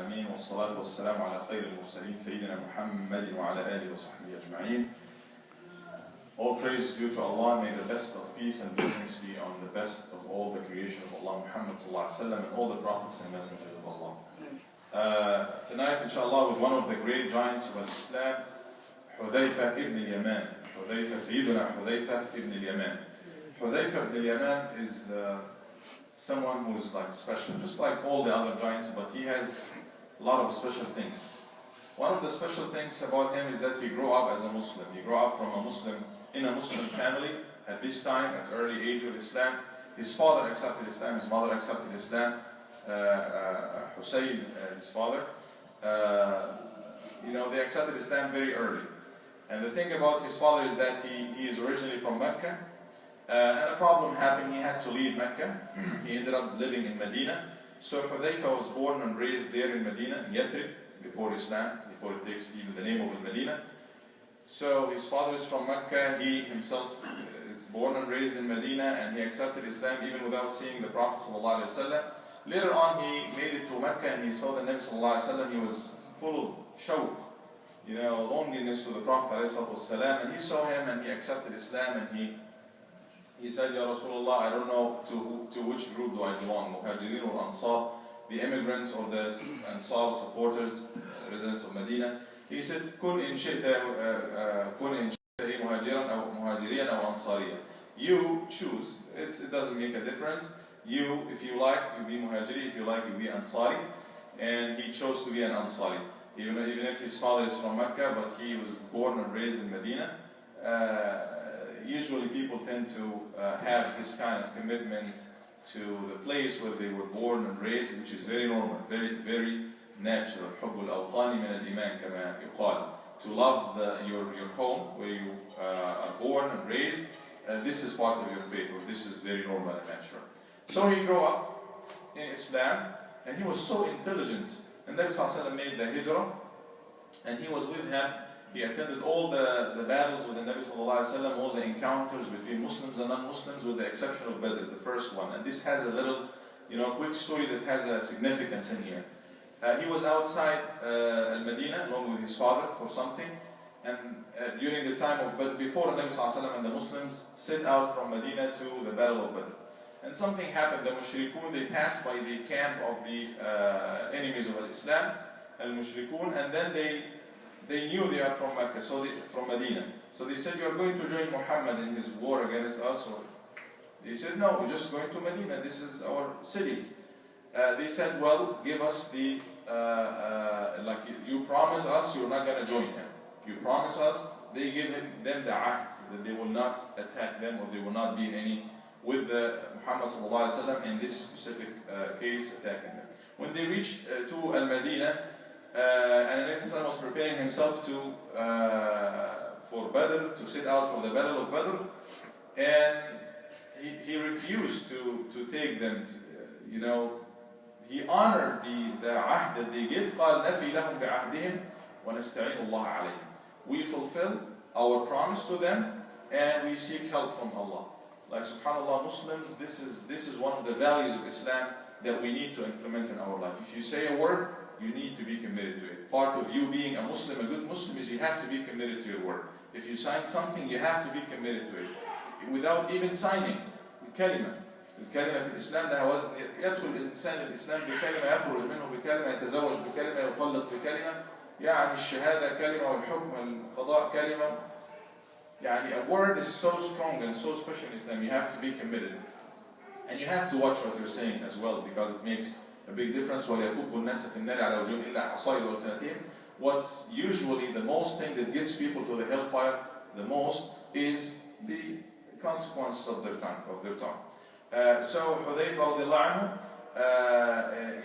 العالمين والصلاة والسلام على خير المرسلين سيدنا محمد وعلى آله وصحبه أجمعين. All praise is due to Allah. May the best of peace and blessings be on the best of all the creation of Allah, Muhammad sallallahu alaihi wasallam, and all the prophets and messengers of Allah. Tonight, inshallah, with one of the great giants of Islam, Huthaifah ibn al-Yamaan. Sayyidina Huthaifah ibn al-Yamaan. Huthaifah ibn al-Yamaan is someone who is like special, just like all the other giants, but he has a lot of special things. One of the special things about him is that he grew up as a Muslim. He grew up from in a Muslim family at this time, at early age of Islam. His father accepted Islam, his mother accepted Islam. Hussein, his father, they accepted Islam very early. And the thing about his father is that he is originally from Mecca, and a problem happened. He had to leave Mecca. He ended up living in Medina. So Huthaifah was born and raised there in Medina, in Yathrib, before Islam, before it takes even the name of Medina. So his father is from Mecca. He himself is born and raised in Medina, and he accepted Islam even without seeing the Prophet ﷺ. Later on, he made it to Mecca and he saw the Nabi ﷺ. He was full of shawq, loneliness to the Prophet ﷺ. And he saw him and he accepted Islam, and he said, Ya Rasulullah, I don't know to which group do I belong, Muhajirin or Ansar, the immigrants or the Ansar supporters, residents of Medina. He said, Kun in shi'ta muhajiran aw ansariya. You choose. It doesn't make a difference. You, if you like, you be Muhajiri, if you like, you be Ansari. And he chose to be an Ansari. Even if his father is from Mecca, but he was born and raised in Medina. Usually people tend to have this kind of commitment to the place where they were born and raised, which is very normal, very, very natural. حب الأوطان من الإيمان كما يقال. To love your home where you are born and raised, this is part of your faith, or this is very normal and natural. So he grew up in Islam, and he was so intelligent. And Nabi ﷺ made the hijrah, and he was with him. He attended all the battles with the Nabi ﷺ, all the encounters between Muslims and non-Muslims, with the exception of Badr, the first one. And this has a little, quick story that has a significance in here. He was outside Al-Medina along with his father for something, and during the time of Badr, before the Nabi ﷺ and the Muslims set out from Medina to the battle of Badr. And something happened. The mushrikun, they passed by the camp of the enemies of Islam, al-mushrikun, and then they knew they are from Mecca, from Medina. So they said, you are going to join Muhammad in his war against us? Or they said, no, we're just going to Medina, this is our city. They said, well, give us the, you promise us you're not going to join him. You promise us. They give them the ahd, that they will not attack them, or they will not be in any with the Muhammad ﷺ in this specific case, attacking them. When they reached to Al-Madinah, and the Prophet was preparing himself for Badr, to set out for the battle of Badr, and he refused to take them. He honored the ahd that they give. قال نفي لهم بعهدهم ونستعين الله عليهم. We fulfill our promise to them, and we seek help from Allah. Like subhanAllah, Muslims, this is one of the values of Islam that we need to implement in our life. If you say a word, you need to be committed to it. Part of you being a Muslim, a good Muslim, is you have to be committed to your word. If you sign something, you have to be committed to it. Without even signing, الكلمة في الإسلام لها وزن. يدخل الإنسان الإسلام بكلمة، يخرج منه بكلمة، يتزوج بكلمة، يطلق بكلمة. يعني الشهادة كلمة، والحكم القضاء كلمة. A word is so strong and so special in Islam. You have to be committed, and you have to watch what you're saying as well, because it makes a big difference. What's usually the most thing that gets people to the hellfire the most is the consequence of their tongue. So Huthaifah radiallahu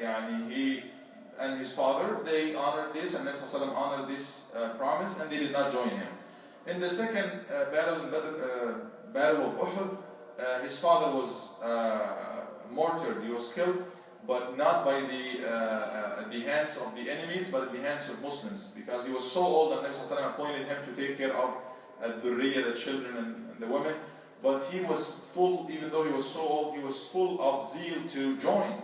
anhu, he and his father, they honored this, and Nabi ﷺ honored this promise, and they did not join him. In the second battle of Uhud, his father was martyred. He was killed, but not by the hands of the enemies, but at the hands of Muslims, because he was so old that Nabi ﷺ appointed him to take care of the children and the women. But he was full, even though he was so old, he was full of zeal to join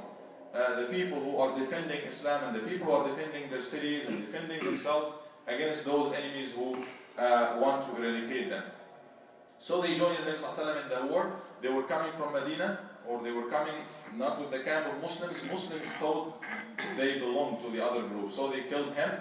the people who are defending Islam and the people who are defending their cities and defending themselves against those enemies who want to eradicate them. So they joined the Nabi Sallallahu Alaihi Wasallam in the war. They were coming from Medina, or they were coming not with the camp of Muslims. Muslims thought they belonged to the other group, so they killed him.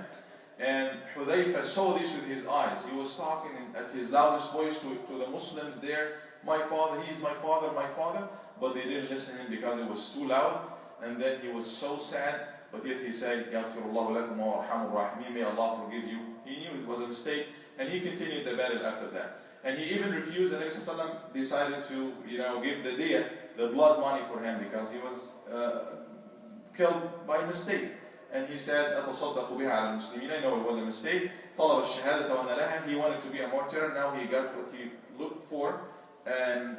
And Huthaifah saw this with his eyes. He was talking at his loudest voice to the Muslims there, my father, he is my father, my father. But they didn't listen to him because it was too loud. And then he was so sad, but yet he said, Yaghfirullahu lakum wa arhamur rahimin, may Allah forgive you. He knew it was a mistake, and he continued the battle after that. And he even refused, and the Nabi decided to, give the diya, the blood money for him, because he was killed by mistake. And he said, أتصدق بها على المسلمين. I know it was a mistake. طلب الشهادة وأنا لها. He wanted to be a martyr. Now he got what he looked for, and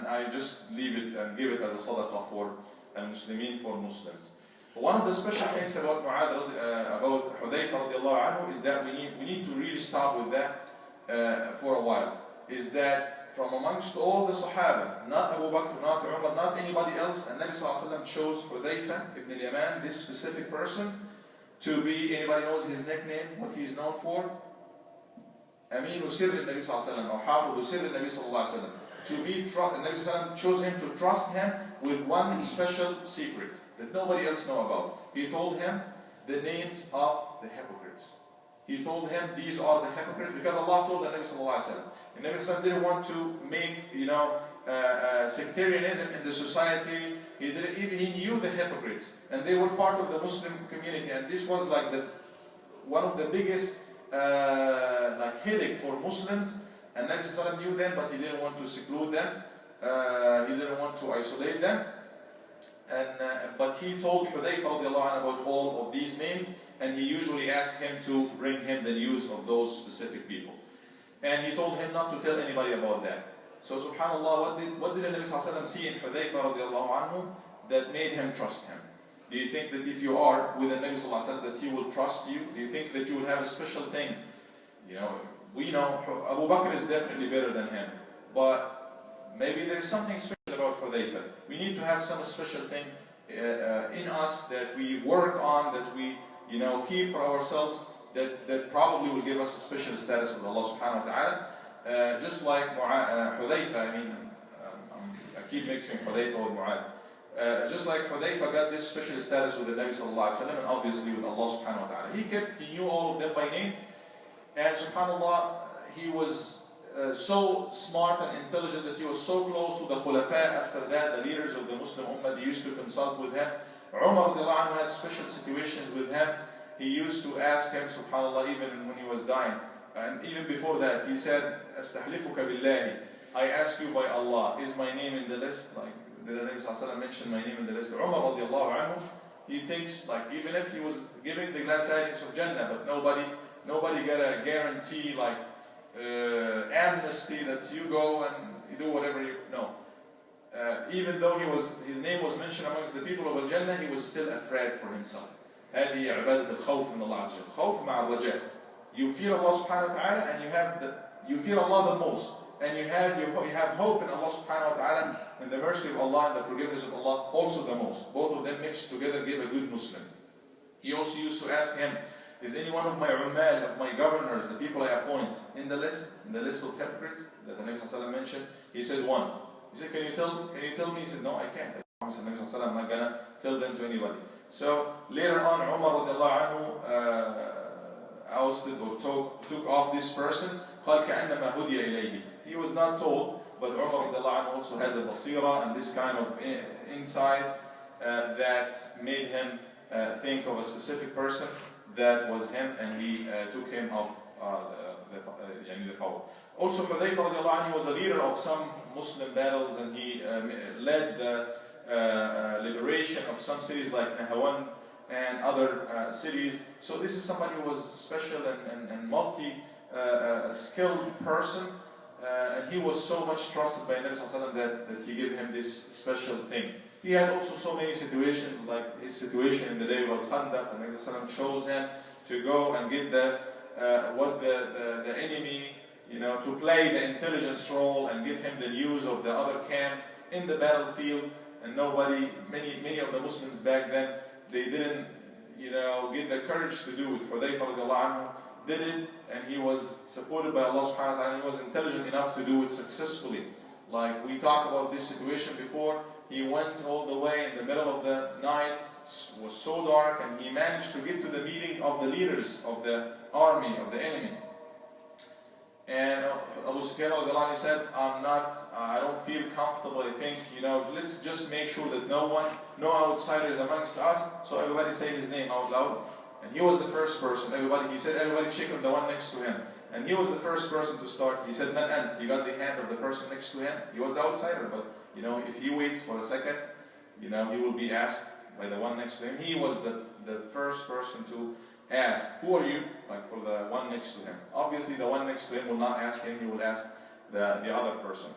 I just leave it and give it as a sadaqah for al-Muslimin, for Muslims. One of the special things about about Huthaifah radiallahu anhu is that we need to really stop with that for a while. Is that from amongst all the Sahabah, not Abu Bakr, not Umar, not anybody else, and Nabi Sallallahu Alaihi Wasallam chose Huthaifah ibn Al-Yamaan, this specific person, to be, anybody knows his nickname, what he is known for? Aminu Sirr al-Nabi Sallallahu Alaihi Wasallam, or Hafidu Sirr al-Nabi Sallallahu Alaihi Wasallam. To be, Nabi Sallallahu Alaihi Wasallam chose him to trust him with one special secret that nobody else know about. He told him the names of the hypocrites. He told him these are the hypocrites, because Allah told the Nabi Sallallahu Alaihi Wasallam. And Nabi Sallallahu didn't want to make, sectarianism in the society. He knew the hypocrites, and they were part of the Muslim community. And this was like one of the biggest headache for Muslims. And Nabi Sallallahu knew them, but he didn't want to seclude them. He didn't want to isolate them. But he told Huthaifah radiallahu anhu about all of these names, and he usually asked him to bring him the news of those specific people. And he told him not to tell anybody about that. So subhanAllah, what did the Nabi Sallallahu Alaihi Wasallam see in Huthaifah radiallahu anhu that made him trust him? Do you think that if you are with the Nabi Sallallahu Alaihi Wasallam that he will trust you? Do you think that you will have a special thing? We know Abu Bakr is definitely better than him, but maybe there is something special about Huthaifah. We need to have some special thing in us that we work on, that we keep for ourselves, that probably will give us a special status with Allah subhanahu wa ta'ala. Just like Huthaifah, I keep mixing Huthaifah with Mu'adh. Just like Huthaifah got this special status with the Nabi sallallahu alaihi wasallam, and obviously with Allah subhanahu wa ta'ala. He knew all of them by name, and subhanallah, he was so smart and intelligent that he was so close to the khulafa after that, the leaders of the Muslim Ummah. They used to consult with him. Umar had special situations with him. He used to ask him, subhanAllah, even when he was dying. And even before that, he said, Astahlifuka billahi, I ask you by Allah, is my name in the list? Like, did the Nabi Sallallahu Alaihi Wasallam mention my name in the list? Umar radiallahu anhu, he thinks, like, even if he was giving the glad tidings of Jannah, but nobody got a guarantee, like, amnesty that you go and you do whatever you... No. Even though his name was mentioned amongst the people of Al-Jannah, he was still afraid for himself. هذه عبادة الخوف من الله عز وجل. خوف مع الرجاء. You fear Allah subhanahu wa ta'ala, and you fear Allah the most, and you have hope in Allah subhanahu wa ta'ala, and the mercy of Allah and the forgiveness of Allah also the most. Both of them mixed together give a good Muslim. He also used to ask him, is any one of my ummal, of my governors, the people I appoint, in the list of hypocrites that the Nabi Sallallahu Alaihi Wasallam mentioned? He said one. He said, can you tell me? He said, no, I can't. I promise the Nabi Sallallahu Alaihi Wasallam, I'm not gonna tell them to anybody. So later on, Umar radiallahu anhu ousted or took off this person. قال كأنما هدي إليه. He was not told, but Umar radiallahu anhu also has a basira and this kind of insight that made him think of a specific person that was him, and he took him off the power. Also, Huthaifah radiallahu anhu was a leader of some Muslim battles, and he led the liberation of some cities like Nahawan and other cities. So this is somebody who was special and multi-skilled person, and he was so much trusted by Nabi Sallallahu Alaihi Wasallam that he gave him this special thing. He had also so many situations, like his situation in the day of Al-Khandaq, and Nabi Sallallahu Alaihi Wasallam chose him to go and get the enemy, to play the intelligence role and give him the news of the other camp in the battlefield. and many of the Muslims back then, they didn't, get the courage to do it. Huthaifah radiallahu anhu did it, and he was supported by Allah subhanahu wa ta'ala, and he was intelligent enough to do it successfully. Like we talked about this situation before, he went all the way in the middle of the night, it was so dark, and he managed to get to the meeting of the leaders of the army, of the enemy. And Abu Sufyan said, I don't feel comfortable. I think, let's just make sure that no outsider is amongst us. So everybody say his name out loud. And he was the first person. He said, everybody check on the one next to him. And he was the first person to start. He said, man, and he got the hand of the person next to him. He was the outsider, but if he waits for a second, he will be asked by the one next to him. He was the first person to ask, who are you? Like for the one next to him. Obviously the one next to him will not ask him, he will ask the other person.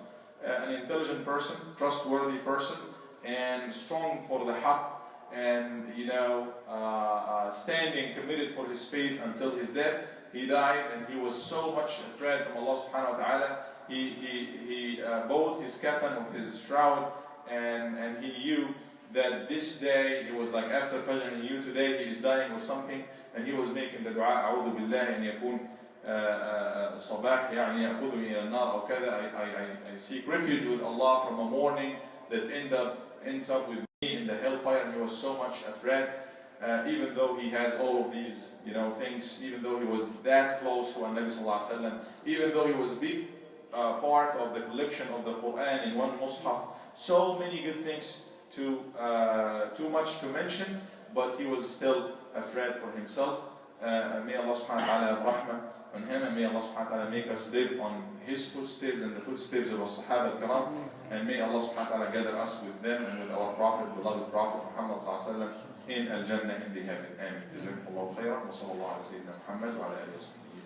An intelligent person, trustworthy person, and strong for the haqq, and standing committed for his faith until his death. He died, and he was so much afraid from Allah subhanahu wa ta'ala. He bowed his kafan, or his shroud, and he knew that this day, it was like after Fajr, and he knew today he is dying or something, and he was making the dua, أعوذ بالله أن يكون صباح يعني يأخذني إلى النار أو كذا. I seek refuge with Allah from a morning that ends up with me in the hellfire. And he was so much afraid, even though he has all of these things, even though he was that close to Nabi sallallahu alaihi wasallam, even though he was a big part of the collection of the Quran in one mushaf. So many good things, too much to mention, but he was still afraid for himself. May Allah subhanahu wa ta'ala have rahmah on him, and may Allah subhanahu wa ta'ala make us live on his footsteps and the footsteps of the Sahabah al-Kiram, and may Allah subhanahu wa ta'ala gather us with them and with our Prophet, beloved Prophet Muhammad sallallahu alaihi wasallam in Al-Jannah in the heaven. Amin. Jazakumullahu khairan wa sallallahu ala sayyidina Muhammad wa ala alihi wa sahbihi.